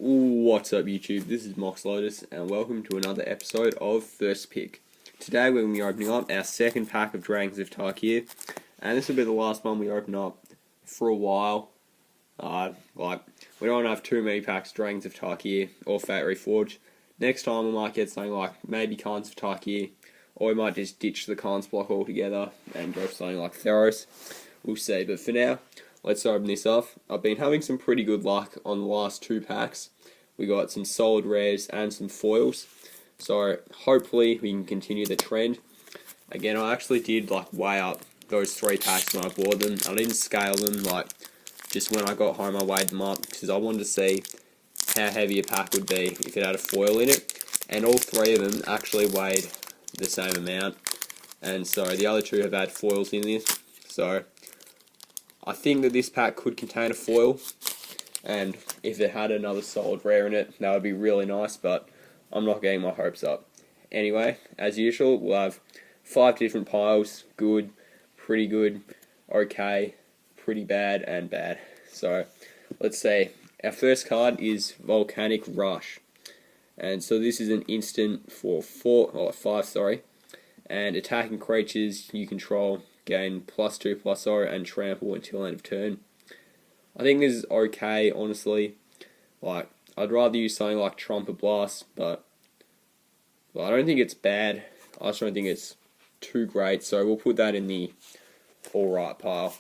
What's up YouTube, this is Mox Lotus and welcome to another episode of First Pick. Today we're going to be opening up our second pack of Dragons of Takir, and this will be the last one we open up for a while. We don't have too many packs of Dragons of Takir or Fate Reforged. Next time we might get something like maybe Khans of Takir, or we might just ditch the Khans block altogether and go for something like Theros. We'll see, but for now, let's open this up. I've been having some pretty good luck on the last two packs. We got some solid rares and some foils. So hopefully we can continue the trend. Again, I actually did weigh up those three packs when I bought them. I didn't scale them just when I got home I weighed them up because I wanted to see how heavy a pack would be if it had a foil in it. And all three of them actually weighed the same amount. And so the other two have had foils in this. So I think that this pack could contain a foil, and if it had another solid rare in it, that would be really nice, but I'm not getting my hopes up. Anyway, as usual, we'll have 5 different piles: good, pretty good, okay, pretty bad, and bad. So, let's see. Our first card is Volcanic Rush, and so this is an instant for 5, and attacking creatures you control gain +2/+0 and trample until end of turn. I think this is okay, honestly. I'd rather use something like Trumpet Blast, but I don't think it's bad. I just don't think it's too great, so we'll put that in the alright pile.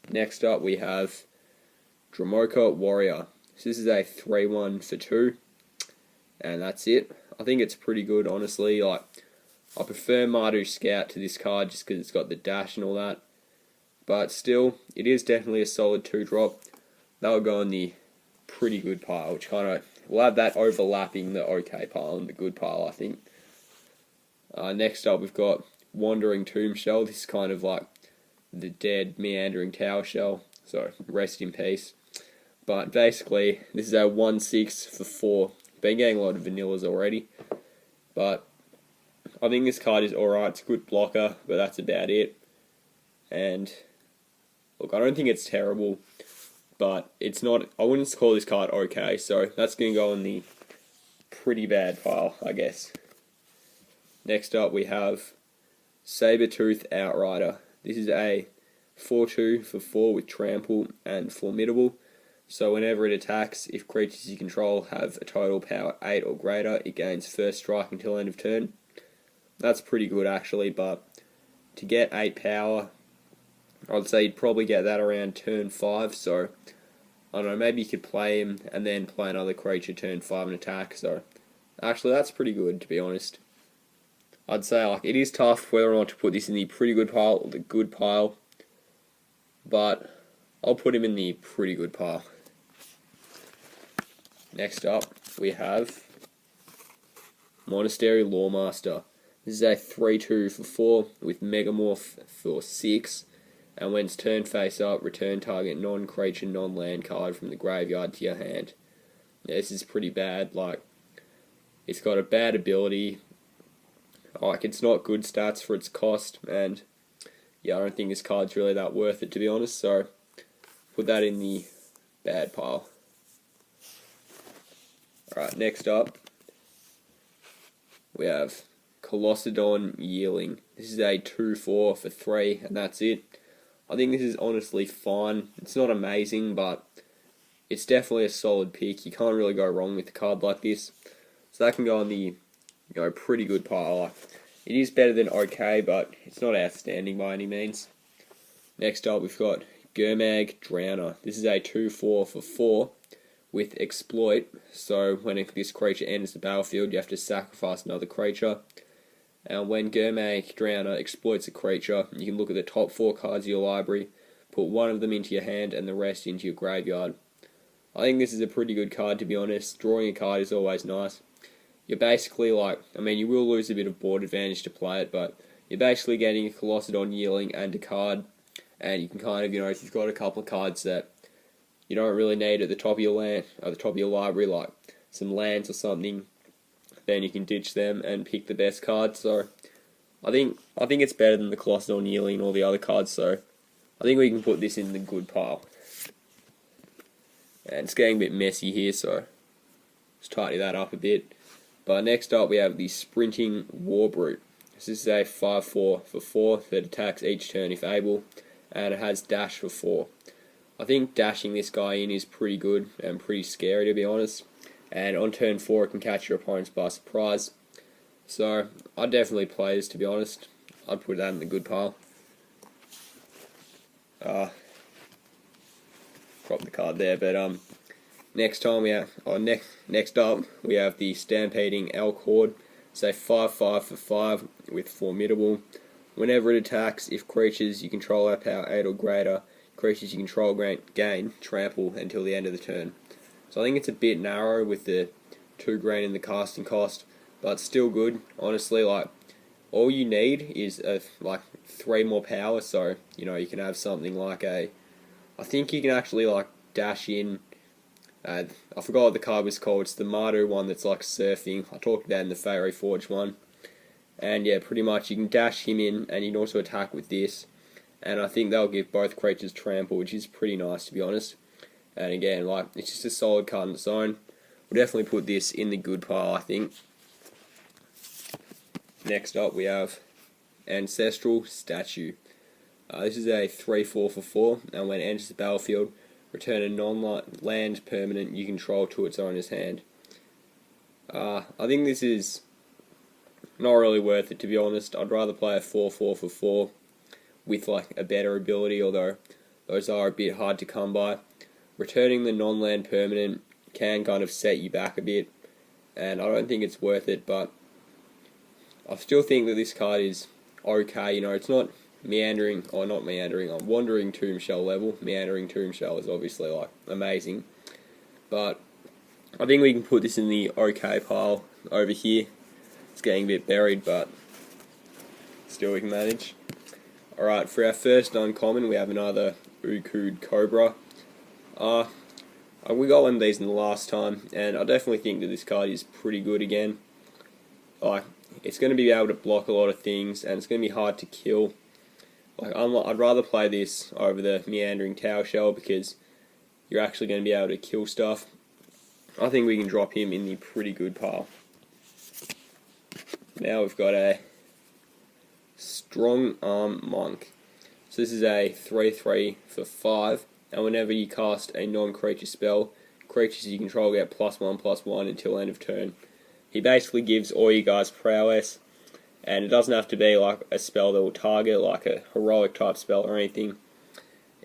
Next up we have Dramoka Warrior. So this is a 3/1 for 2, and that's it. I think it's pretty good, honestly. I prefer Mardu Scout to this card just because it's got the dash and all that. But still, it is definitely a solid 2-drop. That'll go in the pretty good pile, which we'll have that overlapping the okay pile and the good pile, I think. Next up, we've got Wandering Tomb Shell. This is kind of like the dead meandering tower shell, so rest in peace. But basically, this is our 1/6 for 4. Been getting a lot of vanillas already, but I think this card is alright. It's a good blocker, but that's about it. And look, I don't think it's terrible, but it's not. I wouldn't call this card okay, so that's going to go in the pretty bad pile, I guess. Next up, we have Sabertooth Outrider. This is a 4/2 for 4 with trample and formidable. So whenever it attacks, if creatures you control have a total power 8 or greater, it gains first strike until end of turn. That's pretty good actually, but to get 8 power, I'd say you'd probably get that around turn 5, so I don't know, maybe you could play him and then play another creature turn 5 and attack, so actually that's pretty good, to be honest. I'd say it is tough whether or not to put this in the pretty good pile or the good pile, but I'll put him in the pretty good pile. Next up, we have Monastery Lawmaster. This is a 3/2 for 4 with Megamorph for 6, and when it's turn face up, return target non-creature, non-land card from the graveyard to your hand. Yeah, this is pretty bad. It's got a bad ability. It's not good stats for its cost, and yeah, I don't think this card's really that worth it, to be honest, so put that in the bad pile. Alright, next up, we have Colossadon Yearling. This is a 2/4 for 3, and that's it. I think this is honestly fine. It's not amazing, but it's definitely a solid pick. You can't really go wrong with a card like this. So that can go on the pretty good pile. It is better than okay, but it's not outstanding by any means. Next up, we've got Gurmag Drowner. This is a 2/4 for 4 with Exploit. So when this creature enters the battlefield, you have to sacrifice another creature. And when Gurmag Drowner exploits a creature, you can look at the top 4 cards of your library, put one of them into your hand and the rest into your graveyard. I think this is a pretty good card, to be honest. Drawing a card is always nice. You're basically you will lose a bit of board advantage to play it, but you're basically getting a Colossadon Yearling and a card, and you can if you've got a couple of cards that you don't really need at the top of your library, like some lands or something, then you can ditch them and pick the best card. So I think it's better than the Colossadon Yearling and all the other cards, so I think we can put this in the good pile. And it's getting a bit messy here, so Let's tidy that up a bit. But next up we have the Sprinting Warbrute. This is a 5/4 for 4 that attacks each turn if able, and it has dash for 4. I think dashing this guy in is pretty good and pretty scary, to be honest. And on turn 4 it can catch your opponents by surprise. So I'd definitely play this, to be honest. I'd put that in the good pile. Drop the card there, but next up we have the Stampeding Elk Horde. It's a 5/5 for 5 with Formidable. Whenever it attacks, if creatures you control have power 8 or greater, creatures you control gain trample until the end of the turn. So I think it's a bit narrow with the 2 grand in the casting cost, but still good. Honestly, like, all you need is like 3 more power, so you know you can have something like I think you can actually like dash in. I forgot what the card was called. It's the Mardu one that's like surfing. I talked about in the Fairy Forge one, and yeah, pretty much you can dash him in, and you can also attack with this. And I think they'll give both creatures trample, which is pretty nice, to be honest. And again, like, it's just a solid card on its own. We'll definitely put this in the good pile, I think. Next up we have Ancestral Statue. This is a 3/4 for 4, and when it enters the battlefield, return a non-land permanent you control to its owner's hand. I think this is not really worth it, to be honest. I'd rather play a 4/4 for 4 with like a better ability, although those are a bit hard to come by. Returning the non-land permanent can kind of set you back a bit, and I don't think it's worth it, but I still think that this card is okay. You know, it's not Wandering Tomb Shell level. Meandering Tomb Shell is obviously like amazing, but I think we can put this in the okay pile over here. It's getting a bit buried, but still we can manage. Alright, for our first uncommon we have another Ukud Cobra. We got one of these in the last time, and I definitely think that this card is pretty good again. Like, it's going to be able to block a lot of things, and it's going to be hard to kill. Like, I'd rather play this over the Meandering Tower Shell because you're actually going to be able to kill stuff. I think we can drop him in the pretty good pile. Now we've got a Strong Arm Monk. So this is a 3/3 for 5, and whenever you cast a non-creature spell, creatures you control get +1/+1 until end of turn. He basically gives all you guys prowess, and it doesn't have to be like a spell that will target like a heroic type spell or anything.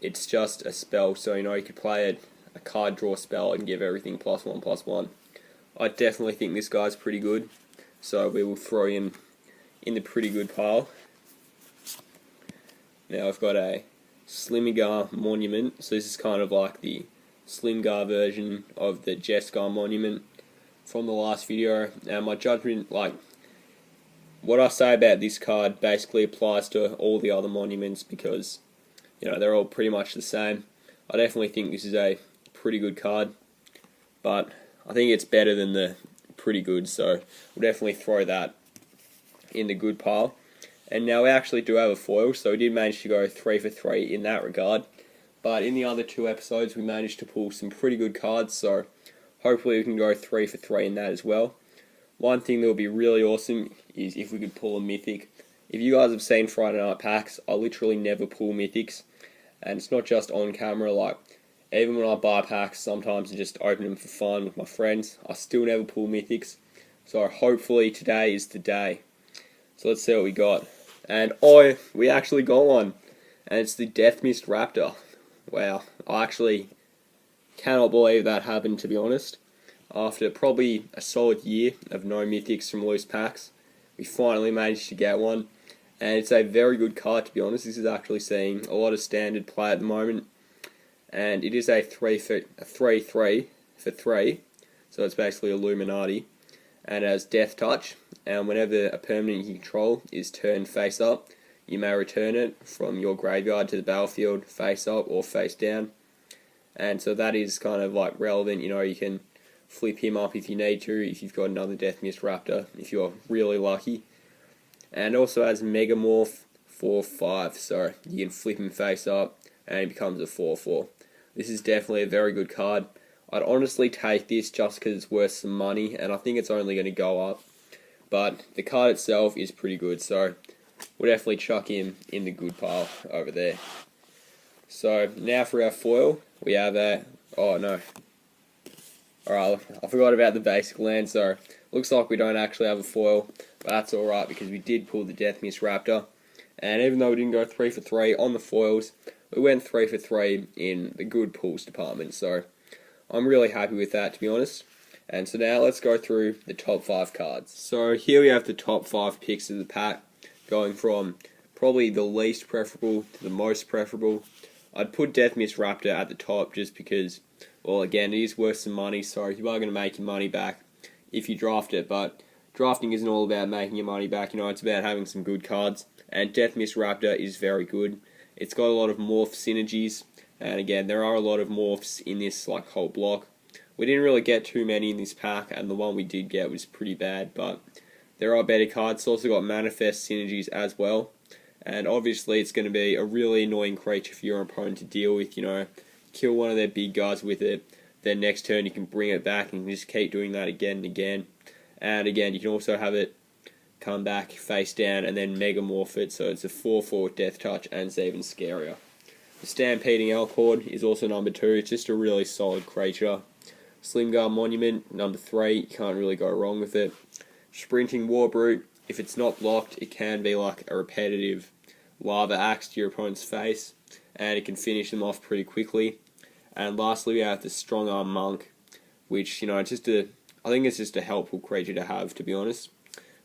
It's just a spell, so you know you could play a card draw spell and give everything +1/+1. I definitely think this guy's pretty good, so we will throw him in the pretty good pile. Now I've got a Slimgar Monument. So this is kind of like the Slimgar version of the Jesgar Monument from the last video. And my judgment, like, what I say about this card basically applies to all the other monuments because, you know, they're all pretty much the same. I definitely think this is a pretty good card, but I think it's better than the pretty good, so we'll definitely throw that in the good pile. And now we actually do have a foil, so we did manage to go 3 for 3 in that regard. But in the other 2 episodes, we managed to pull some pretty good cards, so hopefully we can go 3 for 3 in that as well. One thing that would be really awesome is if we could pull a mythic. If you guys have seen Friday Night Packs, I literally never pull mythics. And it's not just on camera, like, even when I buy packs, sometimes I just open them for fun with my friends. I still never pull mythics. So hopefully today is the day. So let's see what we got. And we actually got one. And it's the Death Mist Raptor. Wow, I actually cannot believe that happened, to be honest. After probably a solid year of no mythics from loose packs, we finally managed to get one. And it's a very good card, to be honest. This is actually seeing a lot of standard play at the moment. And it is a 3/3 for 3. So it's basically Illuminati. And it has Death Touch. And whenever a permanent you control is turned face up, you may return it from your graveyard to the battlefield face up or face down. And so that is kind of like relevant. You know, you can flip him up if you need to, if you've got another Death Mist Raptor, if you're really lucky. And also has Megamorph for 5, so you can flip him face up and he becomes a 4/4. This is definitely a very good card. I'd honestly take this just because it's worth some money, and I think it's only going to go up. But the card itself is pretty good, so we'll definitely chuck him in the good pile over there. So now for our foil, we have a... oh no. Alright, I forgot about the basic land, so looks like we don't actually have a foil, but that's alright because we did pull the Death Mist Raptor. And even though we didn't go 3 for 3 on the foils, we went 3 for 3 in the good pulls department, so I'm really happy with that, to be honest. And so now let's go through the top 5 cards. So here we have the top 5 picks of the pack, going from probably the least preferable to the most preferable. I'd put Death Mist Raptor at the top just because, well, again, it is worth some money, so you are going to make your money back if you draft it, but drafting isn't all about making your money back, it's about having some good cards, and Death Mist Raptor is very good. It's got a lot of morph synergies, and again, there are a lot of morphs in this whole block. We didn't really get too many in this pack, and the one we did get was pretty bad, but there are better cards. It's also got manifest synergies as well, and obviously it's going to be a really annoying creature for your opponent to deal with, kill one of their big guys with it, then next turn you can bring it back and just keep doing that again and again. And again, you can also have it come back face down and then megamorph it, so it's a 4/4 death touch and it's even scarier. The Stampeding Elkhorn is also number 2, it's just a really solid creature. Slimgar Monument, number 3, you can't really go wrong with it. Sprinting Warbrute, if it's not blocked, it can be like a repetitive lava axe to your opponent's face, and it can finish them off pretty quickly. And lastly, we have the Strong Arm Monk, which, I think it's just a helpful creature to have, to be honest.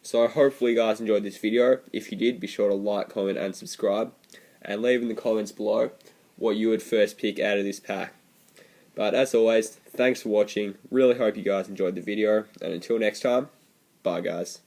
So hopefully you guys enjoyed this video. If you did, be sure to like, comment and subscribe, and leave in the comments below what you would first pick out of this pack. But as always, thanks for watching, really hope you guys enjoyed the video, and until next time, bye guys.